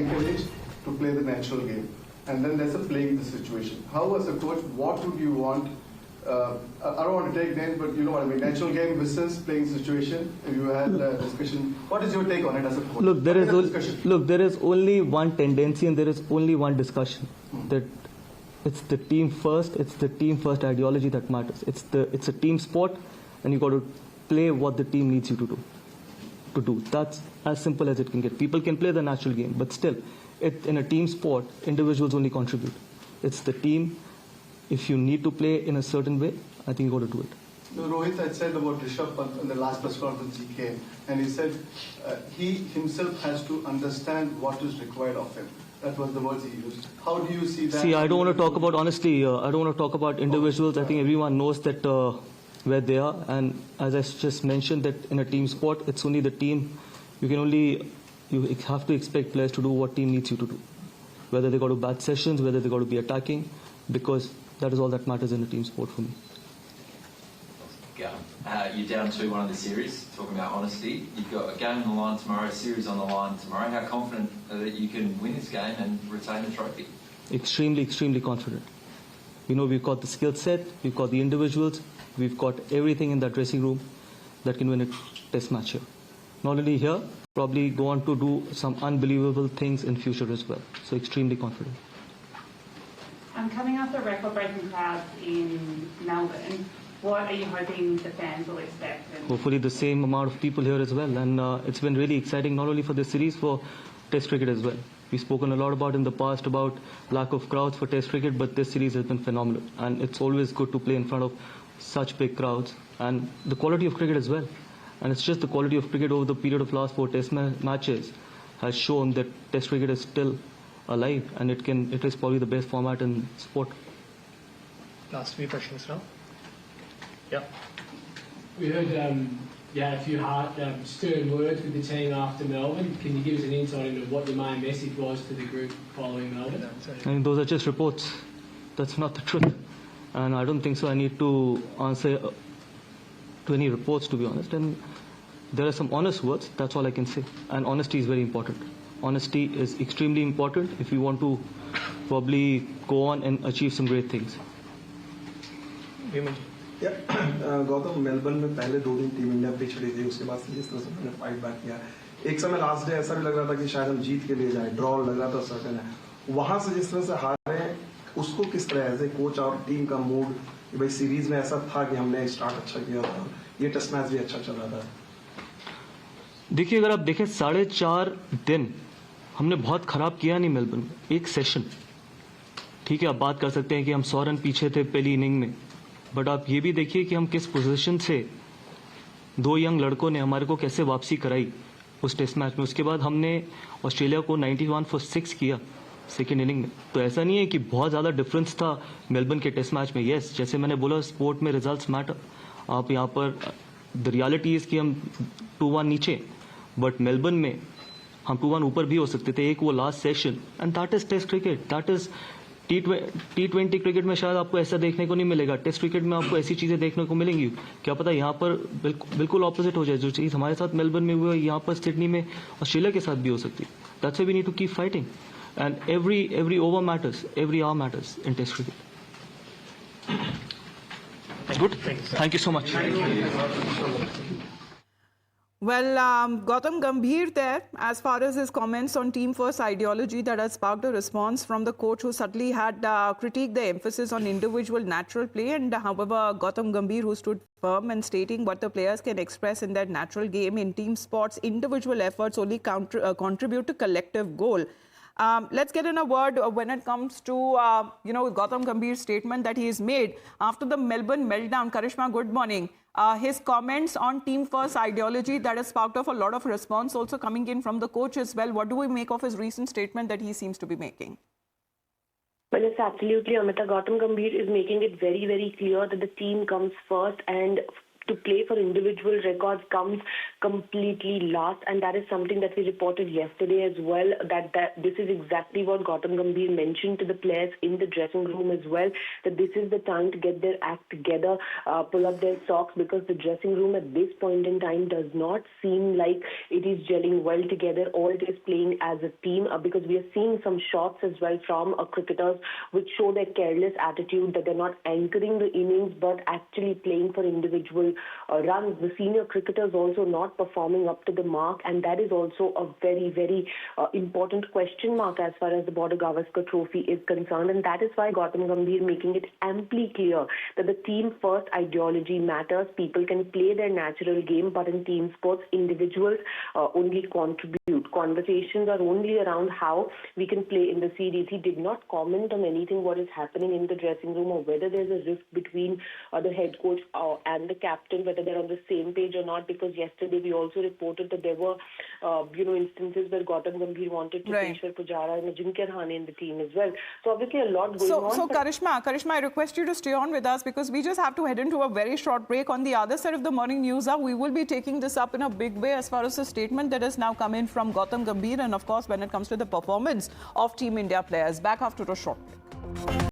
encouraged to play the natural game. And then there's a playing the situation. How, as a coach, what would you want? I don't want to take names, but you know what I mean. Natural game versus playing situation. If you had a discussion, what is your take on it as a coach? Look, there is only one tendency and there is only one discussion. That it's the team first. It's the team first ideology that matters. It's a team sport, and you got to play what the team needs you to do. That's as simple as it can get. People can play the natural game, but still, in a team sport, individuals only contribute. It's the team. If you need to play in a certain way, I think you got to do it. Rohit had said about Rishabh Pant in the last press conference he came, and he said he himself has to understand what is required of him. That was the words he used. How do you see that? See, I don't want to talk about, honestly, I don't want to talk about individuals. I think everyone knows that where they are. And as I just mentioned, that in a team sport, it's only the team. You have to expect players to do what team needs you to do. Whether they got to bat sessions, whether they got to be attacking, because that is all that matters in a team sport for me. You're down 2-1 in the series, talking about honesty. You've got a game on the line tomorrow, a series on the line tomorrow. How confident are that you can win this game and retain the trophy? Extremely, extremely confident. You know, we've got the skill set, we've got the individuals, we've got everything in that dressing room that can win a test match here. Not only here, probably go on to do some unbelievable things in future as well. So extremely confident. And coming off the record-breaking crowds in Melbourne, what are you hoping the fans will expect? Hopefully the same amount of people here as well. And it's been really exciting, not only for this series, for Test cricket as well. We've spoken a lot about in the past about lack of crowds for Test cricket, but this series has been phenomenal. And it's always good to play in front of such big crowds. And the quality of cricket as well. And it's just the quality of cricket over the period of last 4 Test matches has shown that Test cricket is still alive, and it is probably the best format in sport. Last few questions now. Yeah. We heard a few stern words with the team after Melbourne. Can you give us an insight into what your main message was to the group following Melbourne? I mean, those are just reports. That's not the truth. And I don't think so. I need to answer to any reports, to be honest. And there are some honest words. That's all I can say. And honesty is very important. Honesty is extremely important if you want to probably go on and achieve some great things. Gautam Melbourne में पहले 2 दिन team India पिछड़ी थी, उसके बाद से जिस तरह से उन्होंने फाइट बैक किया, एक समय लास्ट डे ऐसा भी लग रहा था कि शायद हम जीत के लिए जाए, ड्रॉ लग रहा था सर्टेन है, वहां से जिस तरह से हारे, उसको किस तरह एज ए कोच और टीम का मूड कि भाई सीरीज में ऐसा था कि हमने स्टार्ट अच्छा किया था, ये टेस्ट मैच भी अच्छा चल रहा था. देखिए, अगर आप देखें 4.5 दिन हमने बहुत खराब किया नहीं मेलबर्न में, एक सेशन. ठीक है, आप बात कर सकते हैं कि हम 100 रन पीछे थे पहली इनिंग में, बट आप ये भी देखिए कि हम किस पोजीशन से 2 यंग लड़कों ने हमारे को कैसे वापसी कराई उस टेस्ट मैच में. उसके बाद हमने ऑस्ट्रेलिया को 91 for 6 किया सेकेंड इनिंग में. तो ऐसा नहीं है कि बहुत ज़्यादा डिफरेंस था मेलबर्न के टेस्ट मैच में. यस, जैसे मैंने बोला, स्पोर्ट में रिजल्ट्स मैटर. आप यहाँ पर द रियलिटी इज़ कि हम 2-1 नीचे, बट मेलबर्न में हम 2-1 ऊपर भी हो सकते थे. एक वो last session, and that is test cricket, that is T20 cricket में शायद आपको ऐसा देखने को नहीं मिलेगा. टेस्ट क्रिकेट में आपको ऐसी चीजें देखने को मिलेंगी. क्या पता यहाँ पर बिल्कुल ऑपोजिट हो जाए. जो चीज हमारे साथ मेलबर्न में हुई है, यहाँ पर सिडनी में ऑस्ट्रेलिया के साथ भी हो सकती है. That's why we need to keep fighting, and every over matters, every hour matters in test cricket. Good, thank you so much. Well, Gautam Gambhir there, as far as his comments on team first ideology that has sparked a response from the coach, who suddenly had critiqued the emphasis on individual natural play. And however, Gautam Gambhir, who stood firm and stating what the players can express in that natural game, in team sports, individual efforts only contribute to collective goal. Let's get in a word when it comes to, Gautam Gambhir's statement that he has made after the Melbourne meltdown. Karishma, good morning. His comments on team first ideology that has sparked off a lot of response also coming in from the coach as well. What do we make of his recent statement that he seems to be making? Well, it's absolutely, Amita. Gautam Gambhir is making it very, very clear that the team comes first, and to play for individual records comes completely last, and that is something that we reported yesterday as well, that this is exactly what Gautam Gambhir mentioned to the players in the dressing room as well, that this is the time to get their act together, pull up their socks, because the dressing room at this point in time does not seem like it is gelling well together, or it is playing as a team, because we are seeing some shots as well from cricketers which show their careless attitude, that they're not anchoring the innings but actually playing for individual runs. The senior cricketers also not performing up to the mark, and that is also a very, very important question mark as far as the Border Gavaskar Trophy is concerned, and that is why Gautam Gambhir making it amply clear that the team first ideology matters. People can play their natural game, but in team sports, individuals only contribute. Conversations are only around how we can play in the series. He did not comment on anything what is happening in the dressing room, or whether there's a rift between the head coach and the captain, whether they're on the same page or not, because yesterday we also reported that there were instances where Gautam Gambhir wanted to Right. Ishwar Pujara and Ajinkya Rahane in the team as well. So obviously a lot going on. So but- Karishma, I request you to stay on with us, because we just have to head into a very short break. On the other side of the morning news hour, we will be taking this up in a big way as far as the statement that has now come in from Gautam Gambhir, and of course when it comes to the performance of Team India players. Back after a short break.